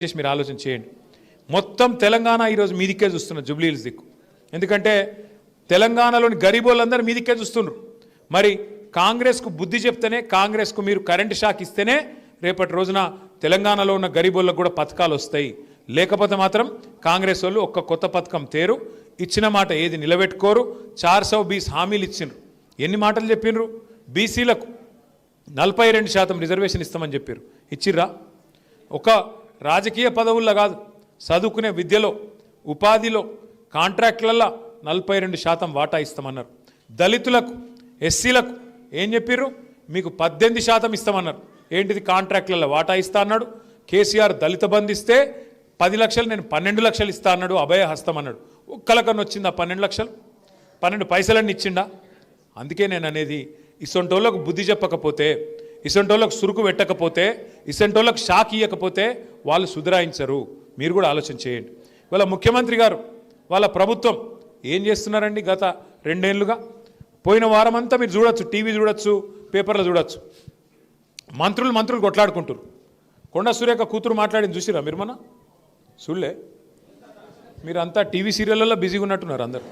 చేసి మీరు ఆలోచన చేయండి. మొత్తం తెలంగాణ ఈరోజు మీ దిక్కే చూస్తున్నారు, జూబ్లీ హిల్స్ దిక్కు. ఎందుకంటే తెలంగాణలోని గరీబోళ్ళందరూ మీ దిక్కే చూస్తున్నారు. మరి కాంగ్రెస్కు బుద్ధి చెప్తేనే, కాంగ్రెస్కు మీరు కరెంటు షాక్ ఇస్తేనే రేపటి రోజున తెలంగాణలో ఉన్న గరీబోళ్ళకు కూడా పథకాలు వస్తాయి. లేకపోతే మాత్రం కాంగ్రెస్ వాళ్ళు ఒక్క కొత్త పథకం తేరు, ఇచ్చిన మాట ఏది నిలబెట్టుకోరు. 420 హామీలు ఇచ్చిండ్రు. ఎన్ని మాటలు చెప్పిండ్రు? బీసీలకు 42% రిజర్వేషన్ ఇస్తామని చెప్పారు. ఇచ్చిర్రా? ఒక రాజకీయ పదవుల్లో కాదు, చదువుకునే విద్యలో, ఉపాధిలో, కాంట్రాక్ట్లలో 42% వాటా ఇస్తామన్నారు. దళితులకు, ఎస్సీలకు ఏం చెప్పిర్రు? మీకు 18% ఇస్తామన్నారు. ఏంటిది? కాంట్రాక్ట్లలో వాటా ఇస్తా అన్నాడు. కేసీఆర్ దళిత బంధు ఇస్తే 10 లక్షలు, నేను 12 లక్షలు ఇస్తా అన్నాడు. అభయ హస్తం అన్నాడు. ఒక్కలకన్నా వచ్చిందా 12 లక్షలు? 12 పైసలన్నీ ఇచ్చిండా? అందుకే నేను అనేది, ఇసొంటోళ్ళకు బుద్ధి చెప్పకపోతే, ఇసొంటోళ్ళకు సురుకు పెట్టకపోతే, ఇసొంటోళ్ళకు షాక్ ఇవ్వకపోతే వాళ్ళు సుధరాయించరు. మీరు కూడా ఆలోచన చేయండి. ఇవాళ ముఖ్యమంత్రి గారు, వాళ్ళ ప్రభుత్వం ఏం చేస్తున్నారండి? గత 2 ఏళ్ళుగా పోయిన వారం అంతా మీరు చూడొచ్చు, టీవీ చూడొచ్చు, పేపర్లో చూడొచ్చు. మంత్రులు కొట్లాడుకుంటారు. కొండా సురేఖ కూతురు మాట్లాడింది చూసిరా మీరు? మన చూడలే? మీరంతా టీవీ సీరియళ్ళల్లో బిజీగా ఉన్నట్టున్నారు అందరు.